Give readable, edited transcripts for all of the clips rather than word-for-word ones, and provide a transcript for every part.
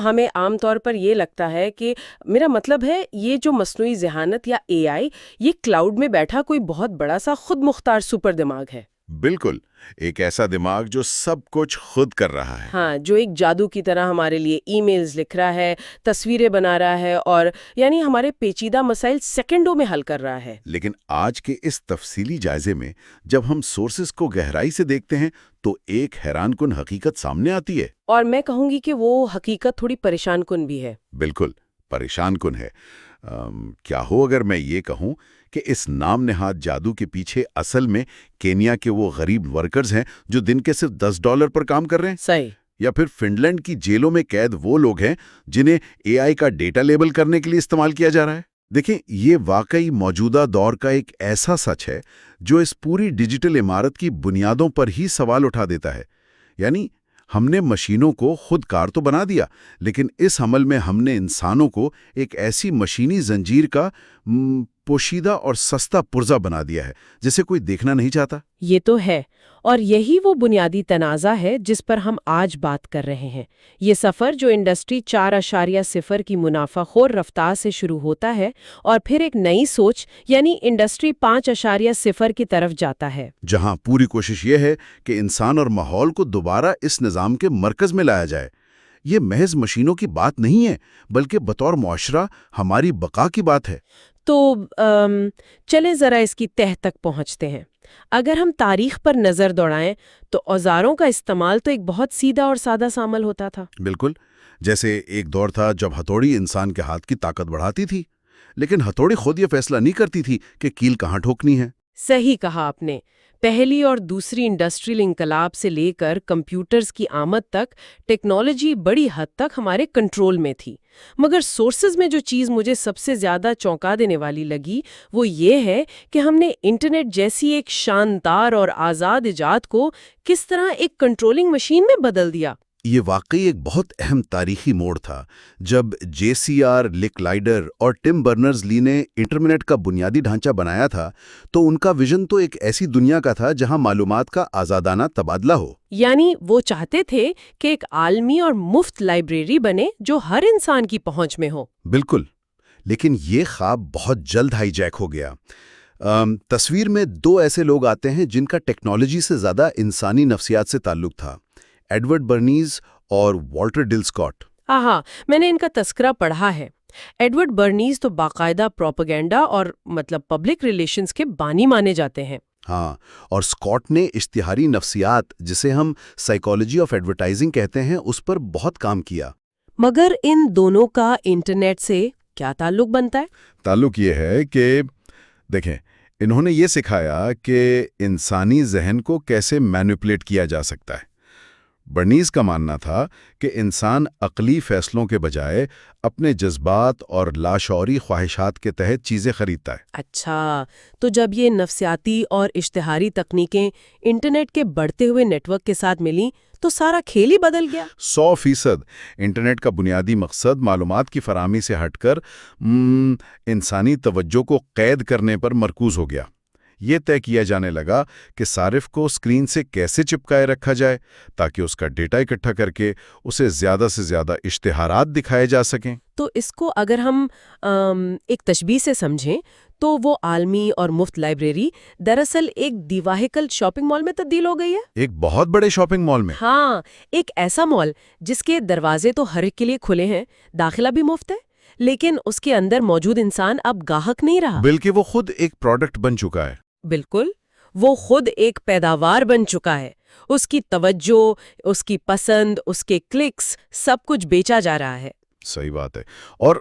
ہمیں عام طور پر یہ لگتا ہے کہ میرا مطلب ہے یہ جو مصنوعی ذہانت یا اے آئی یہ کلاؤڈ میں بیٹھا کوئی بہت بڑا سا خود مختار سپر دماغ ہے۔ بالکل، ایک ایسا دماغ جو سب کچھ خود کر رہا ہے۔ ہاں، جو ایک جادو کی طرح ہمارے لیے ای میلز لکھ رہا ہے، تصویریں بنا رہا ہے اور یعنی ہمارے پیچیدہ مسائل سیکنڈوں میں حل کر رہا ہے۔ لیکن آج کے اس تفصیلی جائزے میں جب ہم سورسز کو گہرائی سے دیکھتے ہیں تو ایک حیران کن حقیقت سامنے آتی ہے۔ اور میں کہوں گی کہ وہ حقیقت تھوڑی پریشان کن بھی ہے۔ بالکل، پریشان کن ہے۔ کیا ہو اگر میں یہ کہوں کہ اس نام نہاد جادو کے پیچھے اصل میں کینیا کے وہ غریب ورکرز ہیں جو دن کے صرف $10 پر کام کر رہے ہیں؟ صحیح۔ یا پھر فن لینڈ کی جیلوں میں قید وہ لوگ ہیں جنہیں اے آئی کا ڈیٹا لیبل کرنے کے لیے استعمال کیا جا رہا ہے؟ دیکھیں، یہ واقعی موجودہ دور کا ایک ایسا سچ ہے جو اس پوری ڈیجیٹل عمارت کی بنیادوں پر ہی سوال اٹھا دیتا ہے۔ یعنی ہم نے مشینوں کو خود کار تو بنا دیا، لیکن اس عمل میں ہم نے انسانوں کو ایک ایسی مشینی زنجیر کا پوشیدہ اور سستا پرزہ بنا دیا ہے جسے کوئی دیکھنا نہیں چاہتا۔ یہ تو ہے، اور یہی وہ بنیادی تنازع ہے جس پر ہم آج بات کر رہے ہیں۔ یہ سفر جو انڈسٹری 4.0 کی منافع خور رفتار سے شروع ہوتا ہے اور پھر ایک نئی سوچ یعنی انڈسٹری 5.0 کی طرف جاتا ہے، جہاں پوری کوشش یہ ہے کہ انسان اور ماحول کو دوبارہ اس نظام کے مرکز میں لایا جائے۔ یہ محض مشینوں کی بات نہیں ہے، بلکہ بطور معاشرہ ہماری بقا کی بات ہے۔ تو چلیں ذرا اس کی تہہ تک پہنچتے ہیں۔ اگر ہم تاریخ پر نظر دوڑائیں تو اوزاروں کا استعمال تو ایک بہت سیدھا اور سادہ سا عمل ہوتا تھا۔ بالکل، جیسے ایک دور تھا جب ہتھوڑی انسان کے ہاتھ کی طاقت بڑھاتی تھی، لیکن ہتھوڑی خود یہ فیصلہ نہیں کرتی تھی کہ کیل کہاں ٹھوکنی ہے۔ صحیح کہا آپ نے۔ پہلی اور دوسری انڈسٹریل انقلاب سے لے کر کمپیوٹرز کی آمد تک ٹیکنالوجی بڑی حد تک ہمارے کنٹرول میں تھی، مگر سورسز میں جو چیز مجھے سب سے زیادہ چونکا دینے والی لگی وہ یہ ہے کہ ہم نے انٹرنیٹ جیسی ایک شاندار اور آزاد ایجاد کو کس طرح ایک کنٹرولنگ مشین میں بدل دیا۔ یہ واقعی ایک بہت اہم تاریخی موڑ تھا جب JCR لک لائڈر اور ٹم برنرز لی نے انٹرنیٹ کا بنیادی ڈھانچہ بنایا تھا تو ان کا ویژن تو ایک ایسی دنیا کا تھا جہاں معلومات کا آزادانہ تبادلہ ہو۔ یعنی وہ چاہتے تھے کہ ایک عالمی اور مفت لائبریری بنے جو ہر انسان کی پہنچ میں ہو۔ بالکل، لیکن یہ خواب بہت جلد ہائی جیک ہو گیا۔ تصویر میں دو ایسے لوگ آتے ہیں جن کا ٹیکنالوجی سے زیادہ انسانی نفسیات سے تعلق تھا، ایڈورڈ برنیز اور والٹر ڈل اسکاٹ۔ ہاں، میں نے ان کا تذکرہ پڑھا ہے۔ ایڈورڈ برنیز تو باقاعدہ پروپیگنڈا اور پبلک ریلیشنز کے بانی مانے جاتے ہیں۔ ہاں، اور اسکاٹ نے اشتہاری نفسیات جسے ہم سائیکالوجی آف ایڈورٹائزنگ کہتے ہیں اس پر بہت کام کیا۔ مگر ان دونوں کا انٹرنیٹ سے کیا تعلق بنتا ہے؟ تعلق یہ ہے کہ دیکھیں، انہوں نے یہ سکھایا کہ انسانی ذہن کو کیسے مینیپولیٹ کیا جا سکتا ہے۔ برنیز کا ماننا تھا کہ انسان عقلی فیصلوں کے بجائے اپنے جذبات اور لاشعوری خواہشات کے تحت چیزیں خریدتا ہے۔ اچھا، تو جب یہ نفسیاتی اور اشتہاری تکنیکیں انٹرنیٹ کے بڑھتے ہوئے نیٹ ورک کے ساتھ ملیں تو سارا کھیل ہی بدل گیا۔ 100%۔ انٹرنیٹ کا بنیادی مقصد معلومات کی فراہمی سے ہٹ کر انسانی توجہ کو قید کرنے پر مرکوز ہو گیا۔ یہ طے کیا جانے لگا کہ صارف کو اسکرین سے کیسے چپکائے رکھا جائے تاکہ اس کا ڈیٹا اکٹھا کر کے اسے زیادہ سے زیادہ اشتہارات دکھائے جا سکیں۔ تو اس کو اگر ہم ایک تشبیہ سے سمجھیں تو وہ عالمی اور مفت لائبریری دراصل ایک دیواہکل شاپنگ مال میں تبدیل ہو گئی ہے۔ ایک بہت بڑے شاپنگ مال میں۔ ہاں، ایک ایسا مال جس کے دروازے تو ہر ایک کے لیے کھلے ہیں، داخلہ بھی مفت ہے، لیکن اس کے اندر موجود انسان اب گاہک نہیں رہا، بلکہ وہ خود ایک پروڈکٹ بن چکا ہے۔ بالکل، وہ خود ایک پیداوار بن چکا ہے۔ اس کی توجہ، اس کی پسند، اس کے کلکس، سب کچھ بیچا جا رہا ہے۔ صحیح بات ہے۔ اور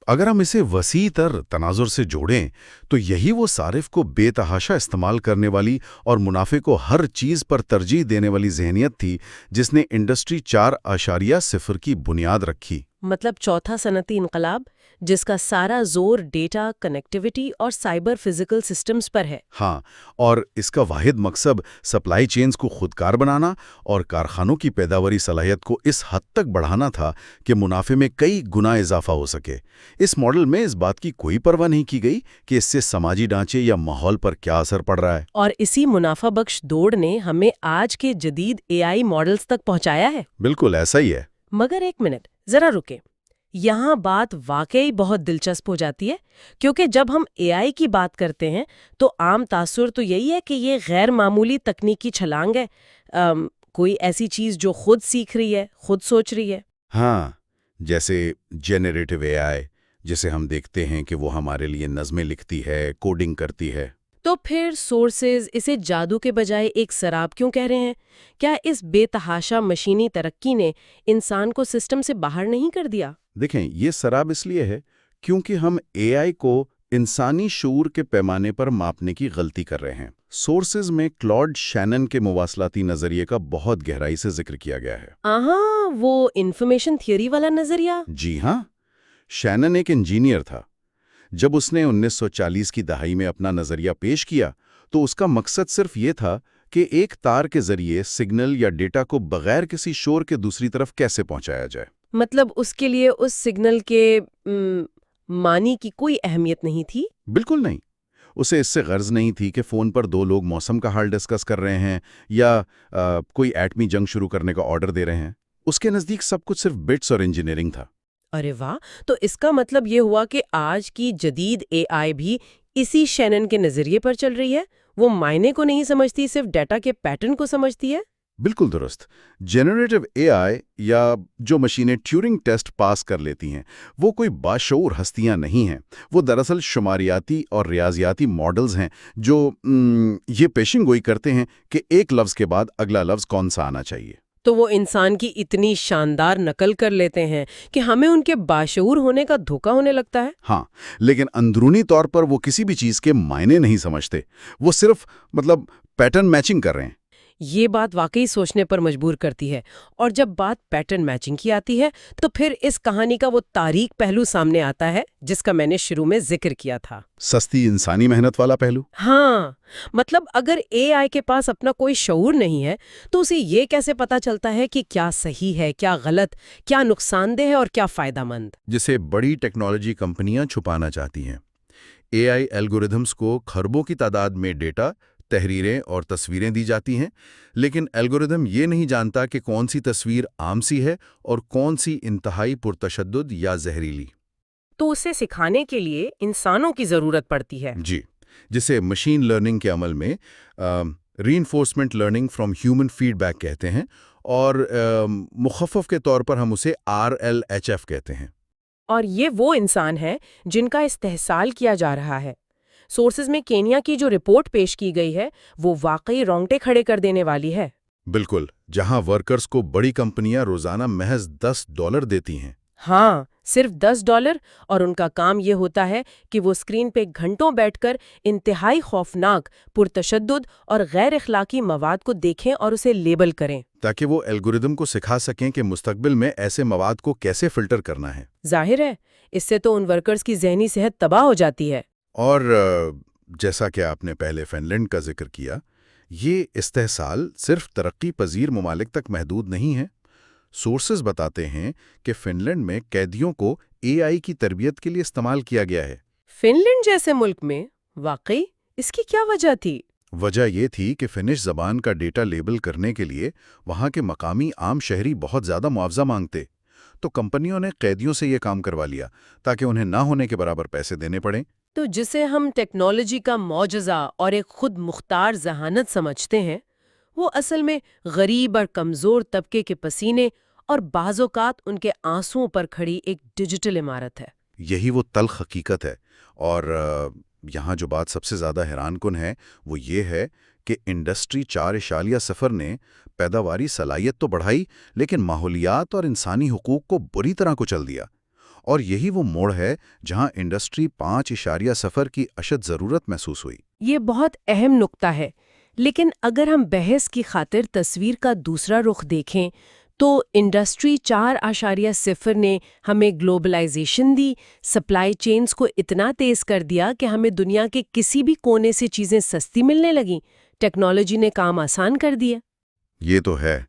اگر ہم اسے وسیع تر تناظر سے جوڑیں تو یہی وہ صارف کو بے تحاشا استعمال کرنے والی اور منافع کو ہر چیز پر ترجیح دینے والی ذہنیت تھی جس نے انڈسٹری 4.0 کی بنیاد رکھی۔ مطلب چوتھا صنعتی انقلاب جس کا سارا زور ڈیٹا، کنیکٹیوٹی اور سائبر فزیکل سسٹمز پر ہے۔ ہاں، اور اس کا واحد مقصد سپلائی چینز کو خودکار بنانا اور کارخانوں کی پیداواری صلاحیت کو اس حد تک بڑھانا تھا کہ منافع میں کئی گنا اضافہ ہو سکے۔ اس ماڈل میں اس بات کی کوئی پرواہ نہیں کی گئی کہ اس سے سماجی ڈھانچے یا ماحول پر کیا اثر پڑ رہا ہے۔ اور اسی منافع بخش دوڑ نے ہمیں آج کے جدید AI ماڈلز تک پہنچایا ہے۔ بالکل ایسا ہی ہے۔ مگر ایک منٹ ذرا رکے، یہاں بات واقعی بہت دلچسپ ہو جاتی ہے، کیونکہ جب ہم اے آئی کی بات کرتے ہیں تو عام تاثر تو یہی ہے کہ یہ غیر معمولی تکنیکی چھلانگ ہے، کوئی ایسی چیز جو خود سیکھ رہی ہے، خود سوچ رہی ہے۔ ہاں، جیسے جنریٹو اے آئی، جسے ہم دیکھتے ہیں کہ وہ ہمارے لیے نظمیں لکھتی ہے، کوڈنگ کرتی ہے۔ تو پھر سورسز اسے جادو کے بجائے ایک سراب کیوں کہہ رہے ہیں؟ کیا اس بے تحاشا مشینی ترقی نے انسان کو سسٹم سے باہر نہیں کر دیا؟ دیکھیں، یہ سراب اس لیے ہے کیونکہ ہم اے آئی کو انسانی شعور کے پیمانے پر ماپنے کی غلطی کر رہے ہیں۔ سورسز میں کلاڈ شینن کے مواصلاتی نظریے کا بہت گہرائی سے ذکر کیا گیا ہے۔ آہاں، وہ انفارمیشن تھیوری والا نظریہ؟ جی ہاں، شینن ایک انجینئر تھا۔ جب اس نے 1940 کی دہائی میں اپنا نظریہ پیش کیا تو اس کا مقصد صرف یہ تھا کہ ایک تار کے ذریعے سگنل یا ڈیٹا کو بغیر کسی شور کے دوسری طرف کیسے پہنچایا جائے۔ مطلب اس کے لیے اس سگنل کے معنی کی کوئی اہمیت نہیں تھی؟ بالکل نہیں۔ اسے اس سے غرض نہیں تھی کہ فون پر دو لوگ موسم کا حال ڈسکس کر رہے ہیں یا کوئی ایٹمی جنگ شروع کرنے کا آرڈر دے رہے ہیں۔ اس کے نزدیک سب کچھ صرف بٹس اور انجینئرنگ تھا۔ ارے واہ، تو اس کا مطلب یہ ہوا کہ آج کی جدید اے آئی بھی اسی شینن کے نظریے پر چل رہی ہے؟ وہ معنی کو نہیں سمجھتی، صرف ڈیٹا کے پیٹرن کو سمجھتی ہے؟ بالکل درست۔ جنریٹو اے آئی یا جو مشینیں ٹیورنگ ٹیسٹ پاس کر لیتی ہیں وہ کوئی باشعور ہستیاں نہیں ہیں، وہ دراصل شماریاتی اور ریاضیاتی ماڈلز ہیں جو یہ پیشن گوئی کرتے ہیں کہ ایک لفظ کے بعد اگلا لفظ کون سا آنا چاہیے۔ تو وہ انسان کی اتنی شاندار نقل کر لیتے ہیں کہ ہمیں ان کے باشعور ہونے کا دھوکہ ہونے لگتا ہے۔ ہاں، لیکن اندرونی طور پر وہ کسی بھی چیز کے معنی نہیں سمجھتے، وہ صرف پیٹرن میچنگ کر رہے ہیں۔ یہ بات واقعی سوچنے پر مجبور کرتی ہے، اور جب بات پیٹرن میچنگ کی آتی ہے تو پھر اس کہانی کا وہ تاریک پہلو سامنے آتا ہے جس کا میں نے شروع میں ذکر کیا تھا۔ سستی انسانی محنت والا پہلو۔ ہاں، مطلب اگر اے آئی کے پاس اپنا کوئی شعور نہیں ہے تو اسے یہ کیسے پتا چلتا ہے کہ کیا صحیح ہے، کیا غلط، کیا نقصان دہ ہے اور کیا فائدہ مند؟ جسے بڑی ٹیکنالوجی کمپنیاں چھپانا چاہتی ہیں۔ اے آئی الگوریدمز کو خربوں کی تعداد میں ڈیٹا، تحریریں اور تصویریں دی جاتی ہیں، لیکن الگوریدم یہ نہیں جانتا کہ کون سی تصویر عام سی ہے اور کون سی انتہائی پرتشدد یا زہریلی۔ تو اسے سکھانے کے لیے انسانوں کی ضرورت پڑتی ہے۔ جی، جسے مشین لرننگ کے عمل میں reinforcement learning from human feedback کہتے ہیں، اور مخفف کے طور پر ہم اسے RLHF کہتے ہیں۔ اور یہ وہ انسان ہے جن کا استحصال کیا جا رہا ہے۔ سورسز میں کینیا کی جو رپورٹ پیش کی گئی ہے وہ واقعی رونگٹے کھڑے کر دینے والی ہے۔ بالکل، جہاں ورکرز کو بڑی کمپنیاں روزانہ محض $10 دیتی ہیں۔ ہاں، صرف $10، اور ان کا کام یہ ہوتا ہے کہ وہ اسکرین پہ گھنٹوں بیٹھ کر انتہائی خوفناک، پرتشدد اور غیر اخلاقی مواد کو دیکھیں اور اسے لیبل کریں، تاکہ وہ الگوریدم کو سکھا سکیں کہ مستقبل میں ایسے مواد کو کیسے فلٹر کرنا ہے۔ ظاہر ہے اس سے تو ان ورکرز کی ذہنی صحت تباہ ہو جاتی ہے۔ اور جیسا کہ آپ نے پہلے فن لینڈ کا ذکر کیا، یہ استحصال صرف ترقی پذیر ممالک تک محدود نہیں ہے۔ سورسز بتاتے ہیں کہ فن لینڈ میں قیدیوں کو اے آئی کی تربیت کے لیے استعمال کیا گیا ہے۔ فن لینڈ جیسے ملک میں واقعی اس کی کیا وجہ تھی؟ وجہ یہ تھی کہ فنش زبان کا ڈیٹا لیبل کرنے کے لیے وہاں کے مقامی عام شہری بہت زیادہ معاوضہ مانگتے، تو کمپنیوں نے قیدیوں سے یہ کام کروا لیا تاکہ انہیں نہ ہونے کے برابر پیسے دینے پڑیں۔ تو جسے ہم ٹیکنالوجی کا معجزہ اور ایک خود مختار ذہانت سمجھتے ہیں، وہ اصل میں غریب اور کمزور طبقے کے پسینے اور بعض اوقات ان کے آنسوؤں پر کھڑی ایک ڈیجیٹل عمارت ہے۔ یہی وہ تلخ حقیقت ہے، اور یہاں جو بات سب سے زیادہ حیران کن ہے وہ یہ ہے کہ انڈسٹری 4.0 نے پیداواری صلاحیت تو بڑھائی، لیکن ماحولیات اور انسانی حقوق کو بری طرح کچل دیا۔ اور یہی وہ موڑ ہے جہاں انڈسٹری 5.0 کی اشد ضرورت محسوس ہوئی۔ یہ بہت اہم نقطہ ہے، لیکن اگر ہم بحث کی خاطر تصویر کا دوسرا رخ دیکھیں تو انڈسٹری 4.0 نے ہمیں گلوبلائزیشن دی، سپلائی چینز کو اتنا تیز کر دیا کہ ہمیں دنیا کے کسی بھی کونے سے چیزیں سستی ملنے لگیں۔ ٹیکنالوجی نے کام آسان کر دیا۔ یہ تو ہے۔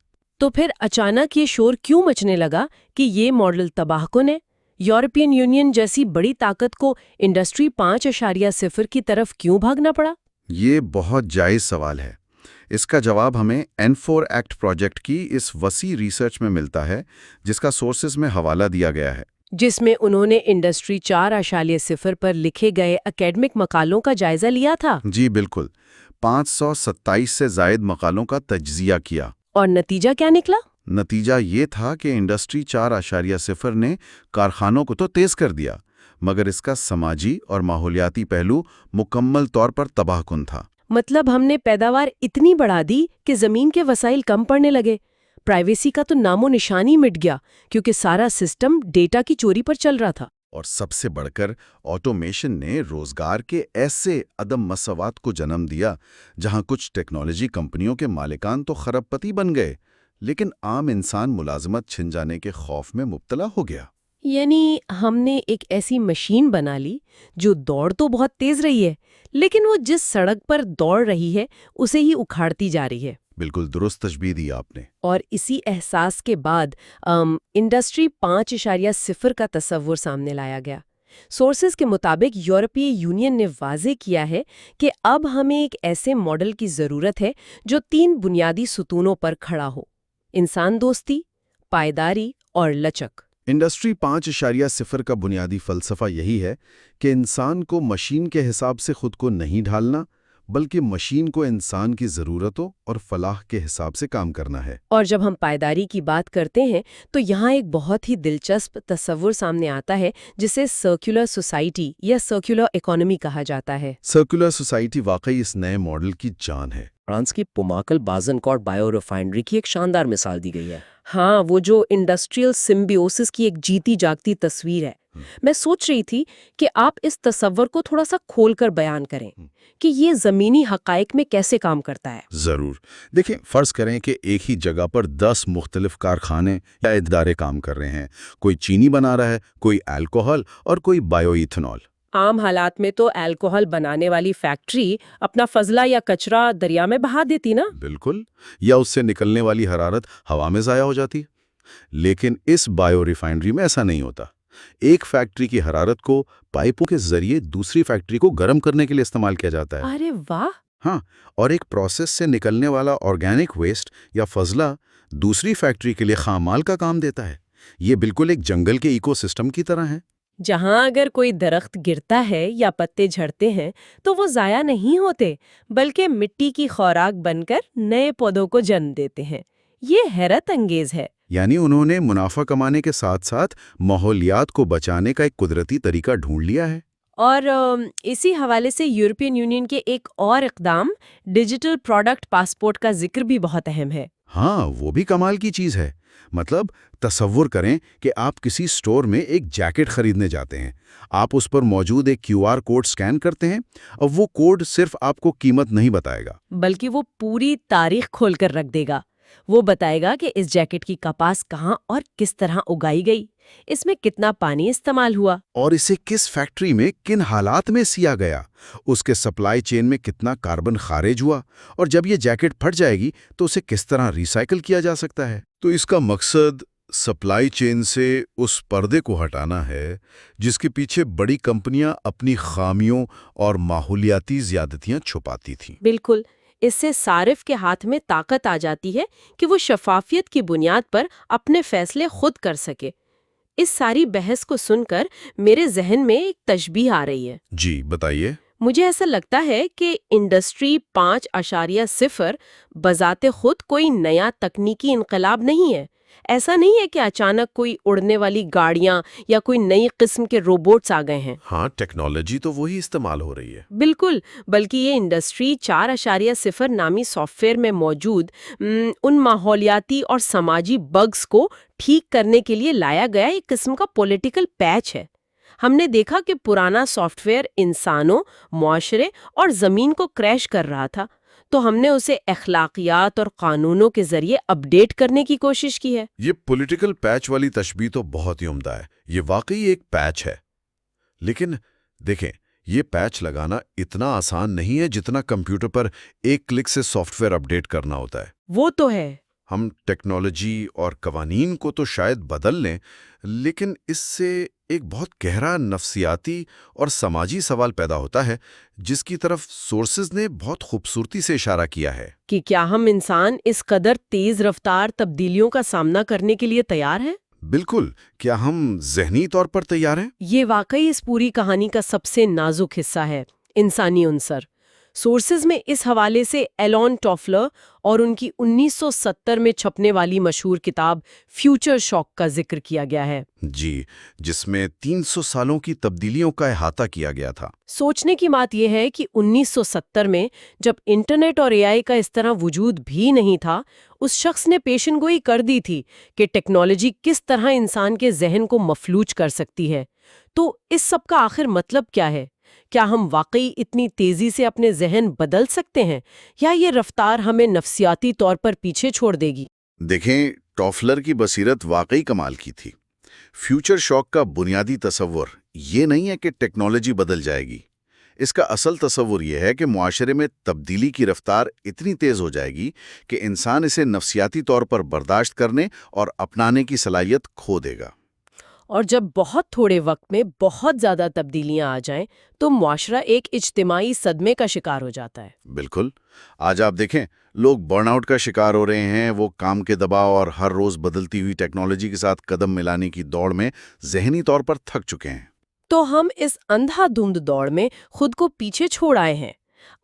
تو پھر اچانک یہ شور کیوں مچنے لگا کہ یہ ماڈل تباہ کن ہے؟ یورپین یونین جیسی بڑی طاقت کو انڈسٹری 5.0 کی طرف کیوں بھاگنا پڑا؟ یہ بہت جائز سوال ہے۔ اس کا جواب ہمیں N4 ایکٹ پروجیکٹ کی اس وسیع ریسرچ میں ملتا ہے جس کا سورسز میں حوالہ دیا گیا ہے، جس میں انہوں نے انڈسٹری 4.0 پر لکھے گئے اکیڈمک مقالوں کا جائزہ لیا تھا۔ جی بالکل، 527 سے زائد مقالوں کا تجزیہ کیا۔ اور نتیجہ کیا نکلا؟ نتیجہ یہ تھا کہ انڈسٹری 4.0 نے کارخانوں کو تو تیز کر دیا، مگر اس کا سماجی اور ماحولیاتی پہلو مکمل طور پر تباہ کن تھا۔ مطلب ہم نے پیداوار اتنی بڑھا دی کہ زمین کے وسائل کم پڑنے لگے، پرائیویسی کا تو نام و نشان ہی مٹ گیا کیونکہ سارا سسٹم ڈیٹا کی چوری پر چل رہا تھا۔ اور سب سے بڑھ کر آٹومیشن نے روزگار کے ایسے عدم مساوات کو جنم دیا جہاں کچھ ٹیکنالوجی کمپنیوں کے مالکان تو خرب پتی بن گئے، لیکن عام انسان ملازمت چھن جانے کے خوف میں مبتلا ہو گیا۔ یعنی ہم نے ایک ایسی مشین بنا لی جو دوڑ تو بہت تیز رہی ہے، لیکن وہ جس سڑک پر دوڑ رہی ہے اسے ہی اکھاڑتی جا رہی ہے۔ بالکل درست تشبیہ دی آپ نے۔ اور اسی احساس کے بعد انڈسٹری 5.0 کا تصور سامنے لایا گیا۔ سورسز کے مطابق یورپی یونین نے واضح کیا ہے کہ اب ہمیں ایک ایسے ماڈل کی ضرورت ہے جو 3 بنیادی ستونوں پر کھڑا ہو: انسان دوستی، پائیداری اور لچک۔ انڈسٹری 5.0 کا بنیادی فلسفہ یہی ہے کہ انسان کو مشین کے حساب سے خود کو نہیں ڈھالنا، بلکہ مشین کو انسان کی ضرورتوں اور فلاح کے حساب سے کام کرنا ہے۔ اور جب ہم پائیداری کی بات کرتے ہیں تو یہاں ایک بہت ہی دلچسپ تصور سامنے آتا ہے جسے سرکولر سوسائٹی یا سرکولر اکانومی کہا جاتا ہے۔ سرکولر سوسائٹی واقعی اس نئے ماڈل کی جان ہے۔ فرانس کی پوماکل بازنکوٹ بائیو ریفائنری کی ایک شاندار مثال دی گئی ہے۔ ہاں، وہ جو انڈسٹریل سمبیوسس کی ایک جیتی جاگتی تصویر ہے۔ میں سوچ رہی تھی کہ آپ اس تصور کو تھوڑا سا کھول کر بیان کریں کہ یہ زمینی حقائق میں کیسے کام کرتا ہے۔ ضرور، دیکھیں، فرض کریں کہ ایک ہی جگہ پر 10 مختلف کارخانے یا ادارے کام کر رہے ہیں۔ کوئی چینی بنا رہا ہے، کوئی الکوہل اور کوئی بایو ایتھنول۔ عام حالات میں تو الکوہل بنانے والی فیکٹری اپنا فضلہ یا کچرا دریا میں بہا دیتی نا؟ بالکل، یا اس سے نکلنے والی حرارت ہوا میں ضائع ہو جاتی۔ لیکن اس بایو ریفائنری میں ایسا نہیں ہوتا۔ ایک فیکٹری کی حرارت کو پائپوں کے ذریعے دوسری فیکٹری کو گرم کرنے کے لیے استعمال کیا جاتا ہے۔ ارے واہ! ہاں، اور ایک پروسیس سے نکلنے والا آرگینک ویسٹ یا فضلہ دوسری فیکٹری کے لیے خام مال کا کام دیتا ہے۔ یہ بالکل ایک جنگل کے ایکو سسٹم کی طرح ہے۔ جہاں اگر کوئی درخت گرتا ہے یا پتے جھڑتے ہیں تو وہ ضائع نہیں ہوتے، بلکہ مٹی کی خوراک بن کر نئے پودوں کو جنم دیتے ہیں۔ یہ حیرت انگیز ہے۔ یعنی انہوں نے منافع کمانے کے ساتھ ساتھ ماحولیات کو بچانے کا ایک قدرتی طریقہ ڈھونڈ لیا ہے۔ اور اسی حوالے سے یورپین یونین کے ایک اور اقدام ڈیجیٹل پروڈکٹ پاسپورٹ کا ذکر بھی بہت اہم ہے۔ ہاں، وہ بھی کمال کی چیز ہے۔ مطلب تصور کریں کہ آپ کسی سٹور میں ایک جیکٹ خریدنے جاتے ہیں۔ آپ اس پر موجود ایک QR کوڈ سکین کرتے ہیں، اور وہ کوڈ صرف آپ کو قیمت نہیں بتائے گا، بلکہ وہ پوری تاریخ کھول کر رکھ دے گا۔ وہ بتائے گا کہ اس جیکٹ کی کپاس کہاں اور کس طرح اگائی گئی، اس میں کتنا پانی استعمال ہوا، اور اسے کس فیکٹری میں کن حالات میں سیا گیا، اس کے سپلائی چین میں کتنا کاربن خارج ہوا، اور جب یہ جیکٹ پھٹ جائے گی تو اسے کس طرح ریسائیکل کیا جا سکتا ہے۔ تو اس کا مقصد سپلائی چین سے اس پردے کو ہٹانا ہے جس کے پیچھے بڑی کمپنیاں اپنی خامیوں اور ماحولیاتی زیادتیاں چھپاتی تھیں۔ بالکل۔ اس سے صارف کے ہاتھ میں طاقت آ جاتی ہے کہ وہ شفافیت کی بنیاد پر اپنے فیصلے خود کر سکے۔ اس ساری بحث کو سن کر میرے ذہن میں ایک تشبیہ آ رہی ہے۔ جی بتائیے۔ مجھے ایسا لگتا ہے کہ انڈسٹری 5.0 بذات خود کوئی نیا تکنیکی انقلاب نہیں ہے۔ ایسا نہیں ہے کہ اچانک کوئی اڑنے والی گاڑیاں یا کوئی نئی قسم کے روبوٹس آ گئے ہیں۔ ہاں، ٹیکنالوجی تو وہی استعمال ہو رہی ہے۔ بالکل، بلکہ یہ انڈسٹری 4.0 نامی سافٹ ویئر میں موجود ان ماحولیاتی اور سماجی بگز کو ٹھیک کرنے کے لیے لایا گیا ایک قسم کا پولیٹیکل پیچ ہے۔ ہم نے دیکھا کہ پرانا سافٹ ویئر انسانوں، معاشرے اور زمین کو کریش کر رہا تھا، تو ہم نے اسے اخلاقیات اور قانونوں کے ذریعے اپ ڈیٹ کرنے کی کوشش کی ہے۔ یہ پولیٹیکل پیچ والی تشبیہ تو بہت ہی عمدہ ہے۔ یہ واقعی ایک پیچ ہے، لیکن دیکھیں، یہ پیچ لگانا اتنا آسان نہیں ہے جتنا کمپیوٹر پر ایک کلک سے سافٹ ویئر اپ ڈیٹ کرنا ہوتا ہے۔ وہ تو ہے۔ ہم ٹیکنالوجی اور قوانین کو تو شاید بدل لیں، لیکن اس سے ایک بہت گہرا نفسیاتی اور سماجی سوال پیدا ہوتا ہے جس کی طرف سورسز نے بہت خوبصورتی سے اشارہ کیا ہے۔ کہ کیا ہم انسان اس قدر تیز رفتار تبدیلیوں کا سامنا کرنے کے لیے تیار ہیں؟ بالکل، کیا ہم ذہنی طور پر تیار ہیں؟ یہ واقعی اس پوری کہانی کا سب سے نازک حصہ ہے، انسانی عنصر۔ سورسز میں اس حوالے سے ایلون ٹافلر اور ان کی 1970 میں چھپنے والی مشہور کتاب فیوچر شاک کا ذکر کیا گیا ہے۔ جی، جس میں 300 سالوں کی تبدیلیوں کا احاطہ کیا گیا تھا۔ سوچنے کی بات یہ ہے کہ 1970 میں جب انٹرنیٹ اور اے آئی کا اس طرح وجود بھی نہیں تھا، اس شخص نے پیشن گوئی کر دی تھی کہ ٹیکنالوجی کس طرح انسان کے ذہن کو مفلوج کر سکتی ہے۔ تو اس سب کا آخر مطلب کیا ہے؟ کیا ہم واقعی اتنی تیزی سے اپنے ذہن بدل سکتے ہیں یا یہ رفتار ہمیں نفسیاتی طور پر پیچھے چھوڑ دے گی؟ دیکھیں، ٹافلر کی بصیرت واقعی کمال کی تھی۔ فیوچر شاک کا بنیادی تصور یہ نہیں ہے کہ ٹیکنالوجی بدل جائے گی۔ اس کا اصل تصور یہ ہے کہ معاشرے میں تبدیلی کی رفتار اتنی تیز ہو جائے گی کہ انسان اسے نفسیاتی طور پر برداشت کرنے اور اپنانے کی صلاحیت کھو دے گا۔ اور جب بہت تھوڑے وقت میں بہت زیادہ تبدیلیاں آ جائیں تو معاشرہ ایک اجتماعی صدمے کا شکار ہو جاتا ہے۔ بالکل، آج آپ دیکھیں لوگ برن آؤٹ کا شکار ہو رہے ہیں۔ وہ کام کے دباؤ اور ہر روز بدلتی ہوئی ٹیکنالوجی کے ساتھ قدم ملانے کی دوڑ میں ذہنی طور پر تھک چکے ہیں۔ تو ہم اس اندھا دھند دوڑ میں خود کو پیچھے چھوڑ آئے ہیں۔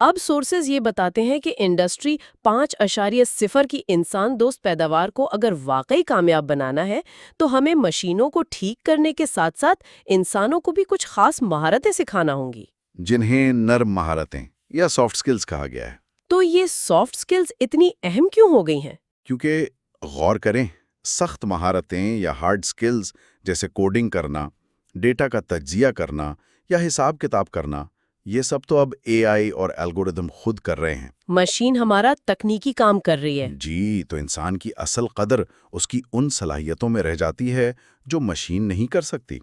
اب سورسز یہ بتاتے ہیں کہ انڈسٹری 5.0 کی انسان دوست پیداوار کو اگر واقعی کامیاب بنانا ہے تو ہمیں مشینوں کو ٹھیک کرنے کے ساتھ ساتھ انسانوں کو بھی کچھ خاص مہارتیں سکھانا ہوں گی، جنہیں نرم مہارتیں یا سافٹ سکلز کہا گیا ہے۔ تو یہ سافٹ سکلز اتنی اہم کیوں ہو گئی ہیں؟ کیونکہ غور کریں، سخت مہارتیں یا ہارڈ سکلز جیسے کوڈنگ کرنا، ڈیٹا کا تجزیہ کرنا یا حساب کتاب کرنا، یہ سب تو اب اے آئی اور الگورتھم خود کر رہے ہیں۔ مشین ہمارا تکنیکی کام کر رہی ہے۔ جی، تو انسان کی اصل قدر اس کی ان صلاحیتوں میں رہ جاتی ہے جو مشین نہیں کر سکتی۔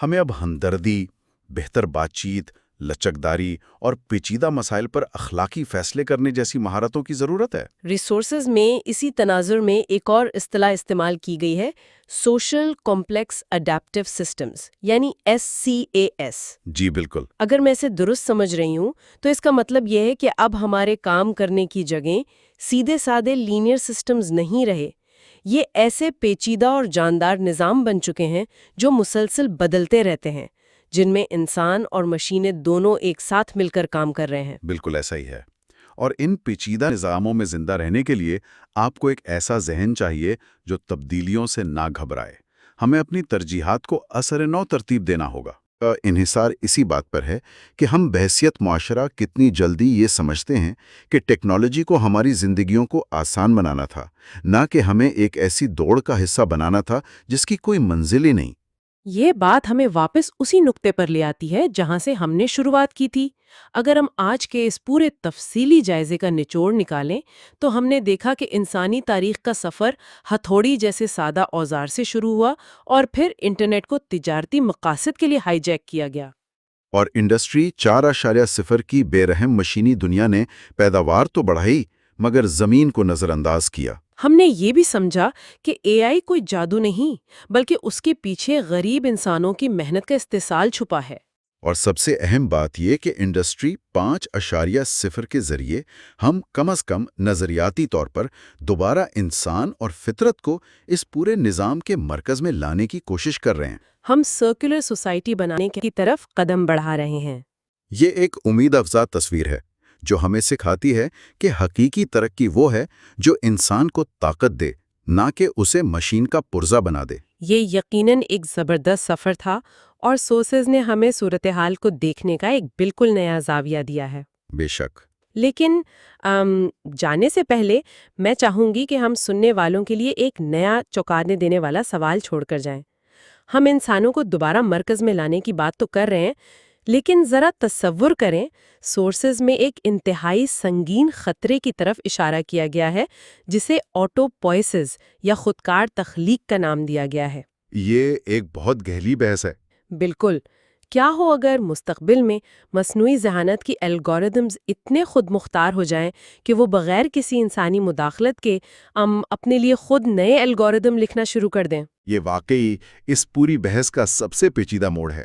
ہمیں اب ہمدردی، بہتر بات چیت، لچکداری اور پیچیدہ مسائل پر اخلاقی فیصلے کرنے جیسی مہارتوں کی ضرورت ہے۔ ریسورسز میں اسی تناظر میں ایک اور اصطلاح استعمال کی گئی ہے، سوشل کمپلیکس اڈیپٹیو سسٹمز، یعنی SCAS۔ جی بالکل۔ اگر میں اسے درست سمجھ رہی ہوں تو اس کا مطلب یہ ہے کہ اب ہمارے کام کرنے کی جگہیں سیدھے سادے لینئر سسٹمز نہیں رہے، یہ ایسے پیچیدہ اور جاندار نظام بن چکے ہیں جو مسلسل بدلتے رہتے ہیں، جن میں انسان اور مشینیں دونوں ایک ساتھ مل کر کام کر رہے ہیں۔ بالکل ایسا ہی ہے، اور ان پیچیدہ نظاموں میں زندہ رہنے کے لیے آپ کو ایک ایسا ذہن چاہیے جو تبدیلیوں سے نہ گھبرائے۔ ہمیں اپنی ترجیحات کو اثر نو ترتیب دینا ہوگا۔ انحصار اسی بات پر ہے کہ ہم بحیثیت معاشرہ کتنی جلدی یہ سمجھتے ہیں کہ ٹیکنالوجی کو ہماری زندگیوں کو آسان بنانا تھا، نہ کہ ہمیں ایک ایسی دوڑ کا حصہ بنانا تھا جس کی کوئی منزل ہی نہیں۔ یہ بات ہمیں واپس اسی نقطے پر لے آتی ہے جہاں سے ہم نے شروعات کی تھی۔ اگر ہم آج کے اس پورے تفصیلی جائزے کا نچوڑ نکالیں تو ہم نے دیکھا کہ انسانی تاریخ کا سفر ہتھوڑی جیسے سادہ اوزار سے شروع ہوا اور پھر انٹرنیٹ کو تجارتی مقاصد کے لیے ہائی جیک کیا گیا۔ اور انڈسٹری 4.0 کی بے رحم مشینی دنیا نے پیداوار تو بڑھائی مگر زمین کو نظر انداز کیا۔ ہم نے یہ بھی سمجھا کہ اے آئی کوئی جادو نہیں، بلکہ اس کے پیچھے غریب انسانوں کی محنت کا استحصال چھپا ہے۔ اور سب سے اہم بات یہ کہ انڈسٹری 5.0 کے ذریعے ہم کم از کم نظریاتی طور پر دوبارہ انسان اور فطرت کو اس پورے نظام کے مرکز میں لانے کی کوشش کر رہے ہیں۔ ہم سرکولر سوسائٹی بنانے کی طرف قدم بڑھا رہے ہیں۔ یہ ایک امید افزا تصویر ہے جو ہمیں سکھاتی ہے کہ حقیقی ترقی وہ ہے جو انسان کو طاقت دے، نہ کہ اسے مشین کا پرزہ بنا دے۔ یہ یقیناً ایک زبردست سفر تھا اور سورسز نے ہمیں صورتحال کو دیکھنے کا ایک بالکل نیا زاویہ دیا ہے۔ بے شک۔ لیکن جانے سے پہلے میں چاہوں گی کہ ہم سننے والوں کے لیے ایک نیا چوکانے دینے والا سوال چھوڑ کر جائیں۔ ہم انسانوں کو دوبارہ مرکز میں لانے کی بات تو کر رہے ہیں، لیکن ذرا تصور کریں، سورسز میں ایک انتہائی سنگین خطرے کی طرف اشارہ کیا گیا ہے جسے آٹو پوئسز یا خودکار تخلیق کا نام دیا گیا ہے۔ یہ ایک بہت گہری بحث ہے۔ بالکل، کیا ہو اگر مستقبل میں مصنوعی ذہانت کی الگورتھمز اتنے خود مختار ہو جائیں کہ وہ بغیر کسی انسانی مداخلت کے اپنے لیے خود نئے الگورتھم لکھنا شروع کر دیں؟ یہ واقعی اس پوری بحث کا سب سے پیچیدہ موڑ ہے۔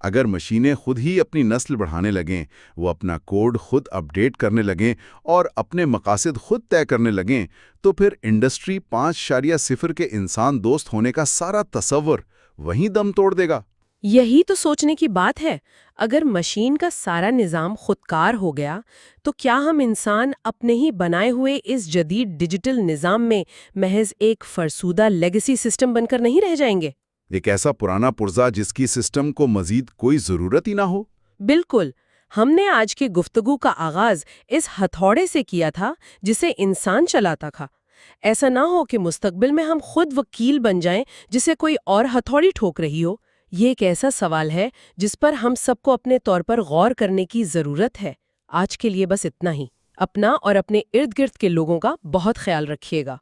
اگر مشینیں خود ہی اپنی نسل بڑھانے لگیں، وہ اپنا کوڈ خود اپڈیٹ کرنے لگیں اور اپنے مقاصد خود طے کرنے لگیں، تو پھر انڈسٹری 5.0 کے انسان دوست ہونے کا سارا تصور وہیں دم توڑ دے گا۔ یہی تو سوچنے کی بات ہے۔ اگر مشین کا سارا نظام خودکار ہو گیا تو کیا ہم انسان اپنے ہی بنائے ہوئے اس جدید ڈیجیٹل نظام میں محض ایک فرسودہ لیگیسی سسٹم بن کر نہیں رہ جائیں گے؟ ایک ایسا پرانا پرزہ جس کی سسٹم کو مزید کوئی ضرورت ہی نہ ہو۔ بالکل۔ ہم نے آج کی گفتگو کا آغاز اس ہتھوڑے سے کیا تھا جسے انسان چلاتا تھا۔ ایسا نہ ہو کہ مستقبل میں ہم خود وکیل بن جائیں جسے کوئی اور ہتھوڑی ٹھوک رہی ہو۔ یہ ایک ایسا سوال ہے جس پر ہم سب کو اپنے طور پر غور کرنے کی ضرورت ہے۔ آج کے لیے بس اتنا ہی۔ اپنا اور اپنے ارد گرد کے لوگوں کا بہت خیال رکھیے گا۔